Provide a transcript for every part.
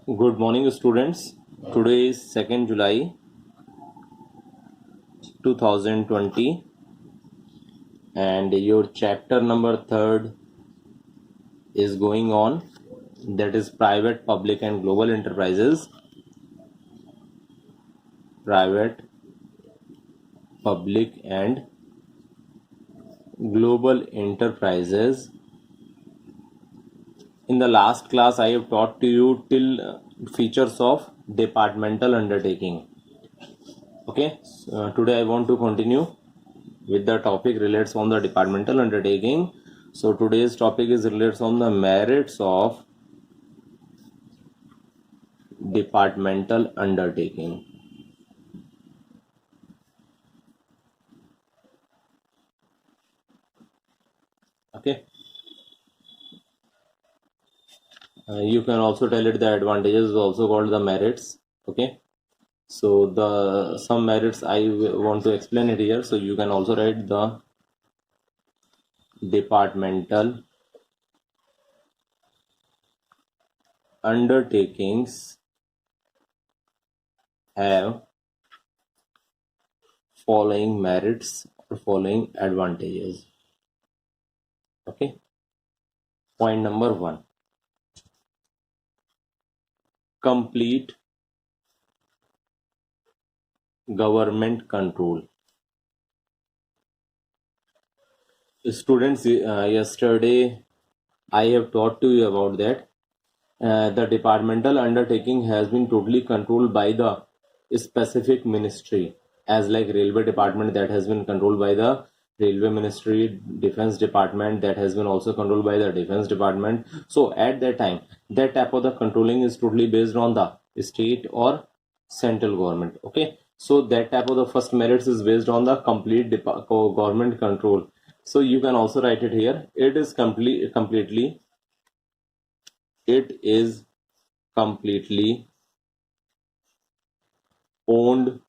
Good morning, students. Today is 2nd July 2020, and your chapter number 3rd is going on. That is private, public, and global enterprises. Private, public, and global enterprises. In the last class, I have taught to you till features of departmental undertaking. Okay, today I want to continue with the topic relates on the departmental undertaking. So today's topic is relates on the merits of departmental undertaking. Okay, you can also tell it the advantages is also called the merits. Okay, so the some merits want to explain it here. So you can also write the departmental undertakings have following merits or following advantages. Okay, point number 1, complete government control. Students, yesterday I have taught to you about that. The departmental undertaking has been totally controlled by the specific ministry, as like railway department that has been controlled by the railway ministry, defense department that has been also controlled by the defense department. So at that time, that type of the controlling is totally based on the state or central government. Okay, so that type of the first merits is based on the complete government control. So you can also write it here. It is completely it is completely owned,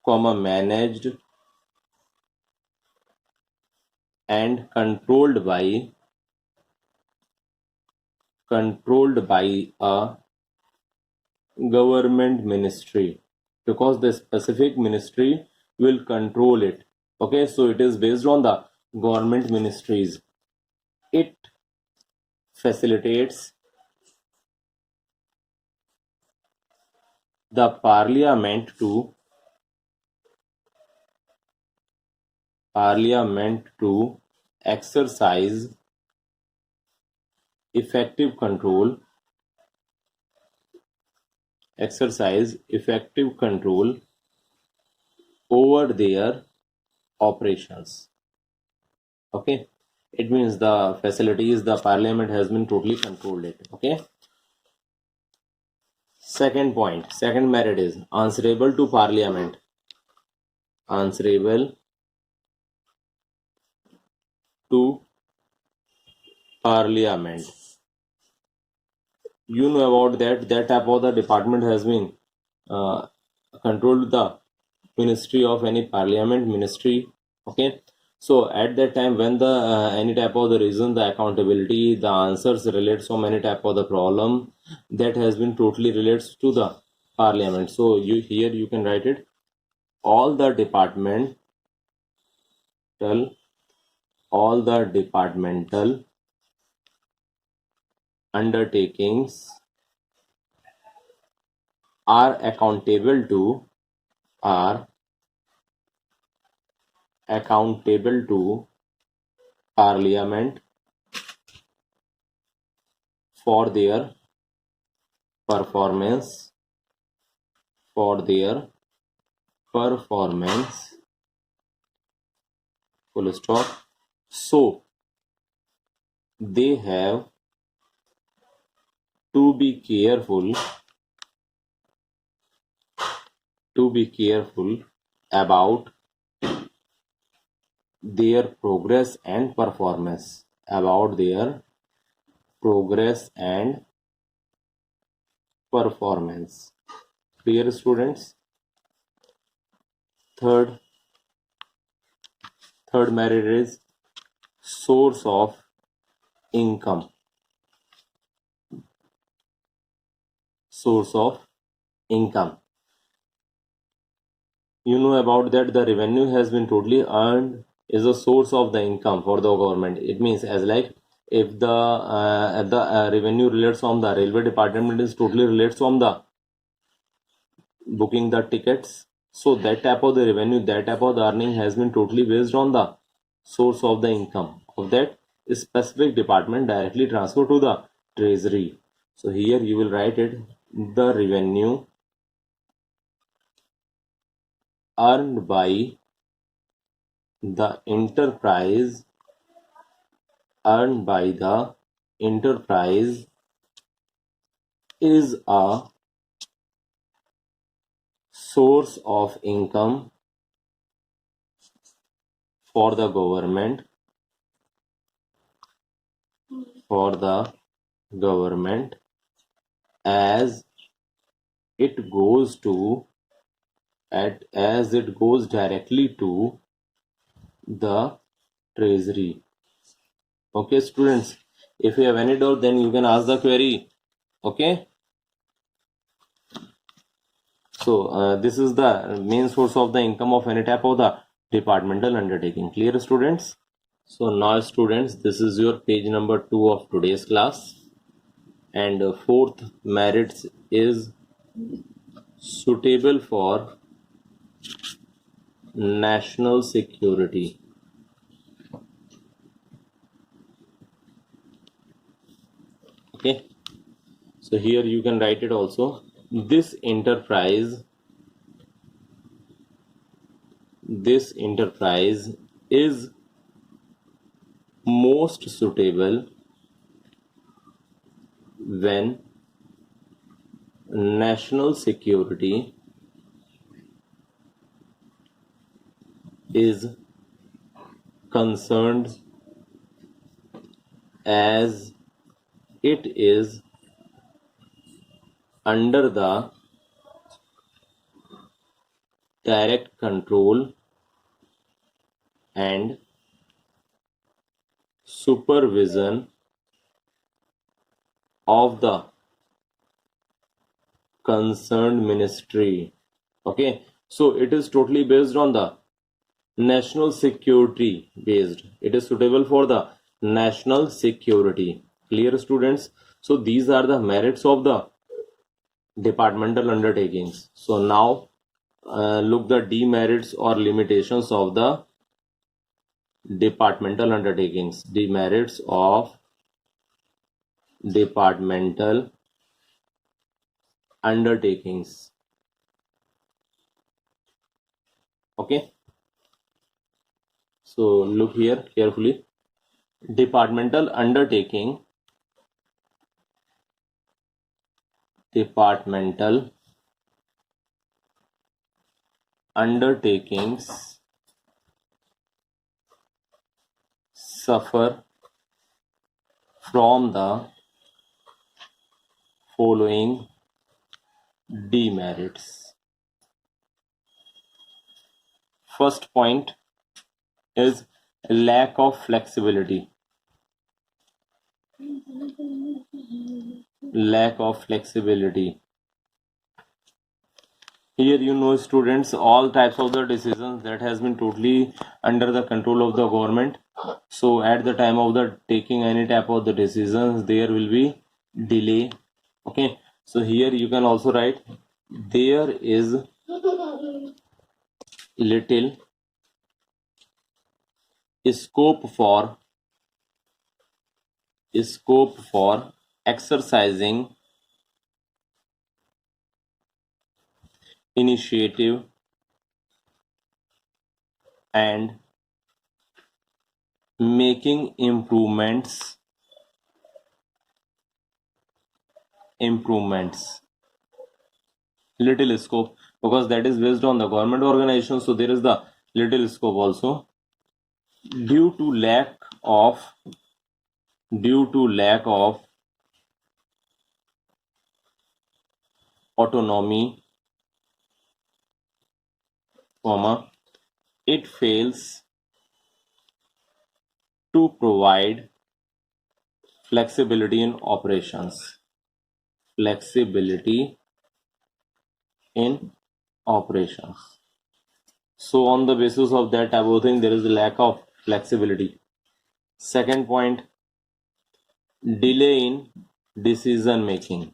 managed and controlled by a government ministry, because the specific ministry will control it. Okay, so it is based on the government ministries. It facilitates the parliament to exercise effective control over their operations. Okay, it means the facilities, the parliament has been totally controlled it. Okay, second merit is answerable to parliament. Answerable to parliament. You know about that type of the department has been uh, controlled the ministry of any parliament ministry. Okay, so at that time when the any type of the reason, the accountability, the answers relate so many type of the problem, that has been totally relates to the parliament. So you can write it, all the departmental undertakings are accountable to parliament for their performance for their performance full stop. So they have to be careful about their progress and performance. Clear, students? Third merit is source of income. source of income. You know about that the revenue has been totally earned is a source of the income for the government. It means as like if the revenue relates from the railway department is totally relates from the booking the tickets. So that type of the revenue, that type of the earning has been totally based on the source of the income of that specific department directly transferred to the treasury. So here you will write it the revenue earned by the enterprise is a source of income for the government as it goes to as it goes directly to the treasury. Okay students, if you have any doubt then you can ask the query. Okay, so this is the main source of the income of any type of the departmental undertaking. Clear students? So now students, this is your page number 2 of today's class, and fourth merits is suitable for national security. Okay, so here you can write it also. This enterprise is most suitable when national security is concerned, as it is under the direct control and supervision of the concerned ministry. Okay, so it is totally based on the national security based. It is suitable for the national security. Clear students? So these are the merits of the departmental undertakings. So now look the demerits or limitations of the departmental undertakings. Demerits of departmental undertakings. Okay, so look here carefully. Departmental undertakings suffer from the following demerits. First point is lack of flexibility. Here you know students, all types of the decisions that has been totally under the control of the government. So at the time of the taking any type of the decisions, there will be delay. Okay, so here you can also write there is little scope for exercising initiative and making improvements little scope, because that is based on the government organization, so there is the little scope also due to lack of autonomy, it fails to provide flexibility in operations. in operations. So on the basis of that above thing, there is a lack of flexibility. Second point, delay in decision making.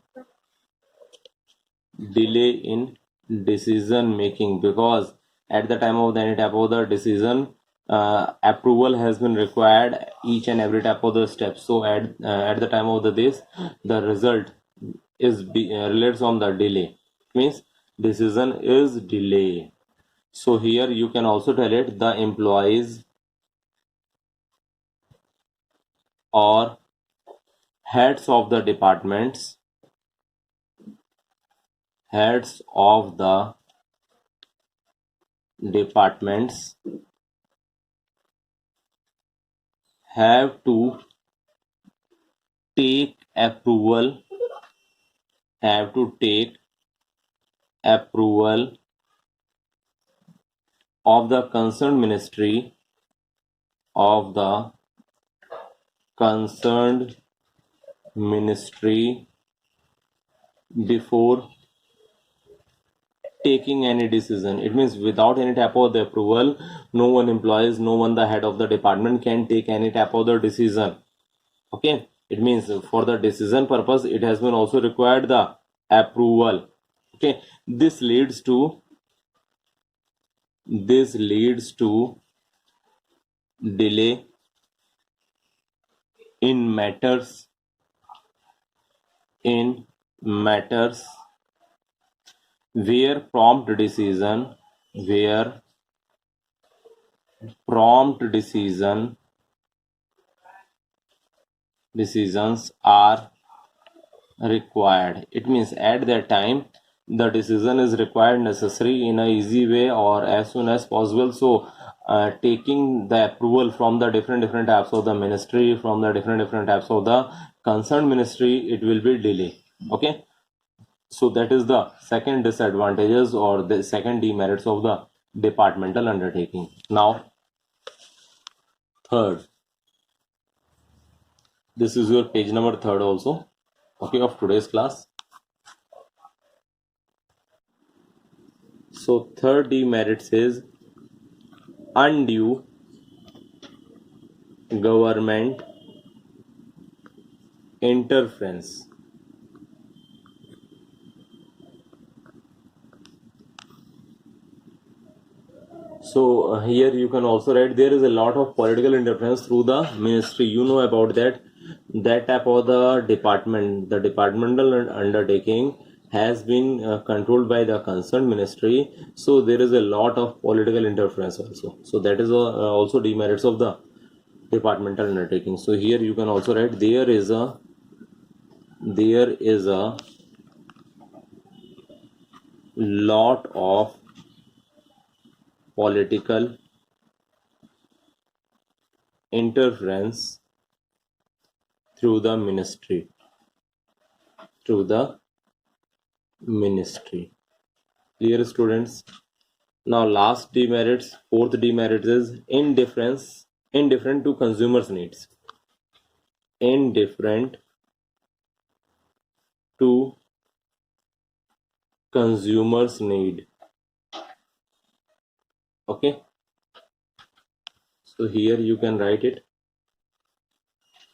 Delay in decision making, because at the time of any type of the decision, approval has been required each and every type of the steps. So at the time of this, the result is relates on the delay, means decision is delay. So here you can also tell it the employees or heads of the departments, heads of the departments have to take approval, have to take approval of the concerned ministry, of the concerned ministry before taking any decision. It means without any type of the approval, no one employees, no one the head of the department can take any type of the decision. Okay, it means for the decision purpose, it has been also required the approval. Okay, this leads to delay in matters where prompt decisions are required. It means at that time the decision is required necessary in a easy way or as soon as possible. So taking the approval from the different types of the ministry, from the different types of the concerned ministry, it will be delay. Okay, so that is the second disadvantages or the second demerits of the departmental undertaking. Now third, this is your page number third also, okay, of today's class. So third demerit says undue government interference. So here you can also write there is a lot of political interference through the ministry. You know about that type of the department, the departmental undertaking has been controlled by the concerned ministry. So there is a lot of political interference also. So that is also demerits of the departmental undertaking. So here you can also write there is a lot of political interference through the ministry. Clear, students? Now last demerits, fourth demerit is indifferent to consumers' needs. Indifferent to consumers' need. Okay, so here you can write it.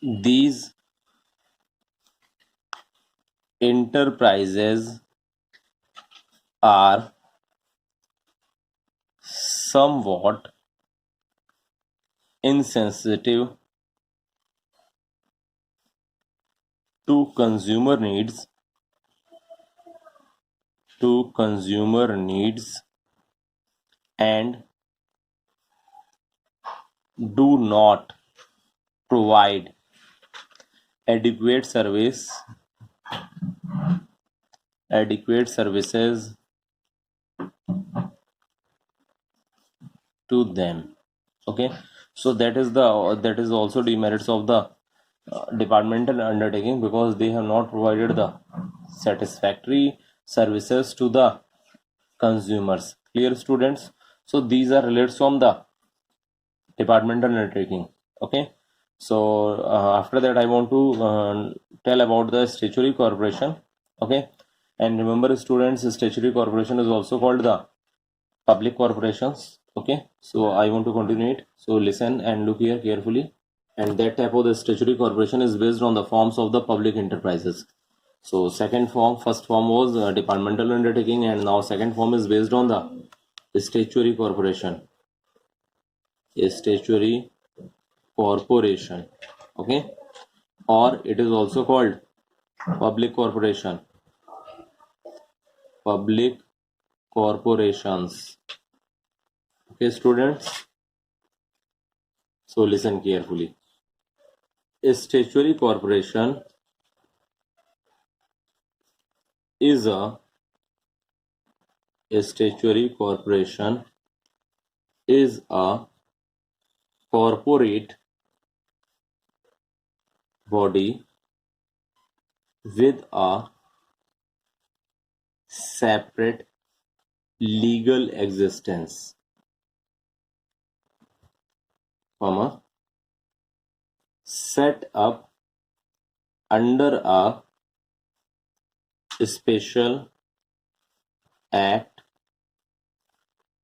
These enterprises are somewhat insensitive to consumer needs and do not provide adequate services to them. Okay, so that is also demerits of the departmental undertaking, because they have not provided the satisfactory services to the consumers. Clear, students? So these are related from the departmental undertaking. Okay, so after that I want to tell about the statutory corporation. Okay, And remember students, statutory corporation is also called the public corporations. Okay, so I want to continue it. So listen and look here carefully. And that type of the statutory corporation is based on the forms of the public enterprises. So first form was departmental undertaking, and now second form is based on the statutory corporation. A statutory corporation. Okay, or it is also called public corporation. Public corporations. Okay, students. So listen carefully. A statutory corporation is a statutory corporation is a corporate body with a separate legal existence, comma, set up under a special act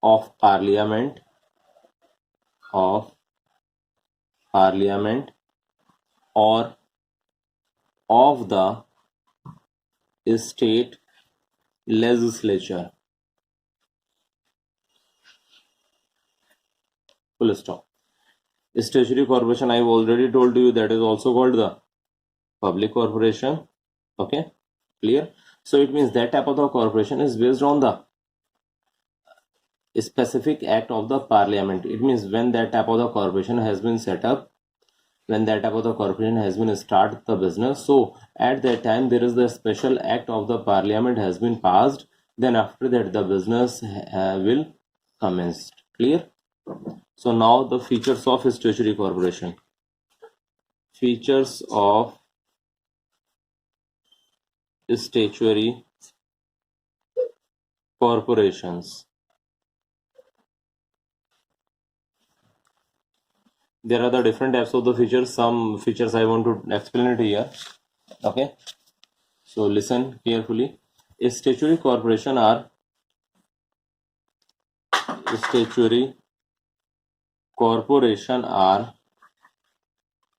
of parliament of parliament or of the state legislature. Full stop. Statutory corporation, I have already told you, that is also called the public corporation. Okay, clear? So it means that type of the corporation is based on the specific act of the parliament. It means when that type of the corporation has been set up, when that type of the corporation has been start the business, so at that time there is the special act of the parliament has been passed, then after that the business will commence. Clear? So now the features of statutory corporation. Features of statutory corporations. There are the different types of the features. Some features I want to explain it here. Okay, so listen carefully. A statutory corporation are statutory corporation are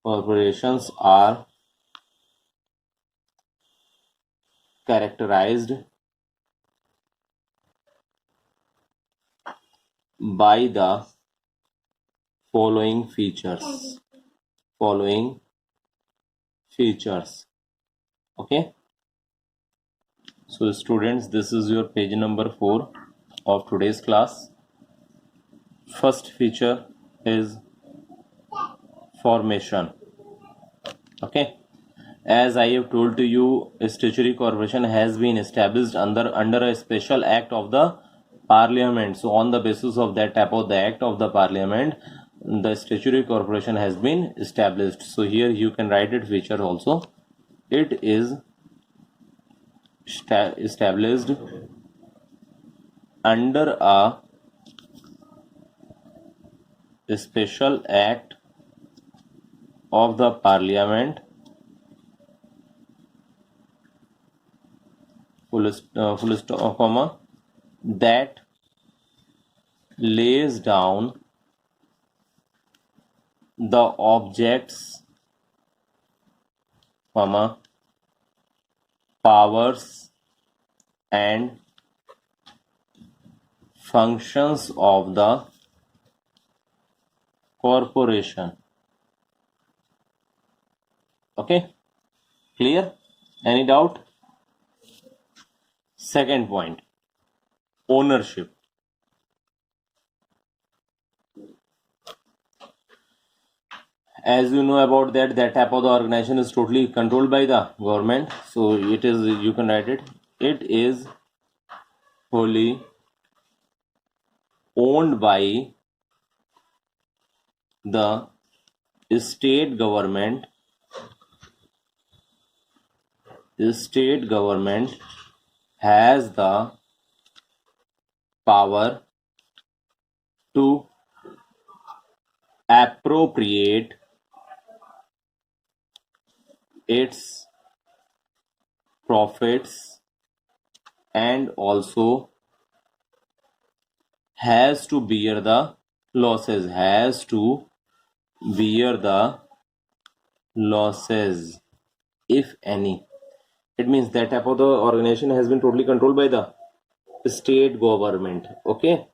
corporations are characterized by the following features. Following features. Okay, so students, this is your page number 4 of today's class. First feature is formation. Okay, as I have told to you, a statutory corporation has been established under a special act of the parliament. So on the basis of that type of the act of the parliament, the statutory corporation has been established. So here you can write it feature also. It is established under a special act of the parliament, full stop, comma, that lays down the objects, comma, powers and functions of the corporation. Okay, clear? Any doubt? Second point, ownership. As you know about that type of the organization is totally controlled by the government. So it is, you can write it, it is wholly owned by the state government. The state government has the power to appropriate its profits and also has to bear the losses, has to bear the losses, if any. It means that type of the organization has been totally controlled by the state government. Okay.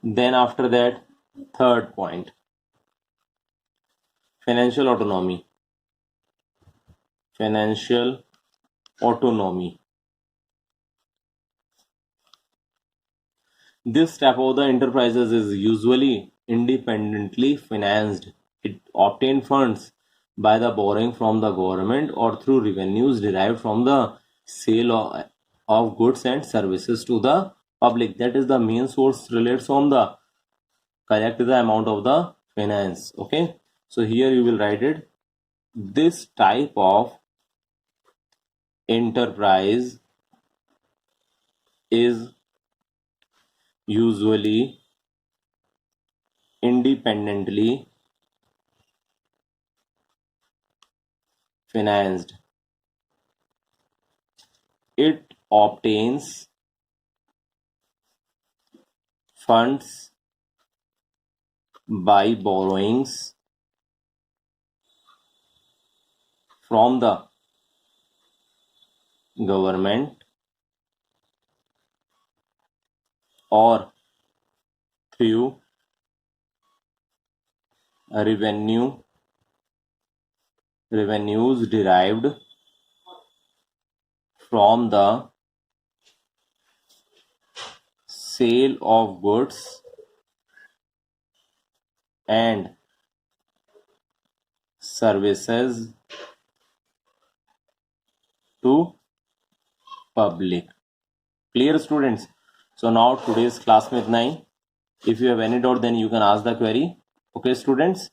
Then after that, third point, financial autonomy. Financial autonomy. This type of the enterprises is usually independently financed. It obtains funds by the borrowing from the government or through revenues derived from the sale of goods and services to the public. That is the main source relates from the collect the amount of the finance. Okay, so here you will write it. This type of enterprise is usually independently financed. It obtains funds by borrowings from the government or through revenues derived from the sale of goods and services to public. Clear, students? So now today's class with 9. If you have any doubt, then you can ask the query. Okay, students?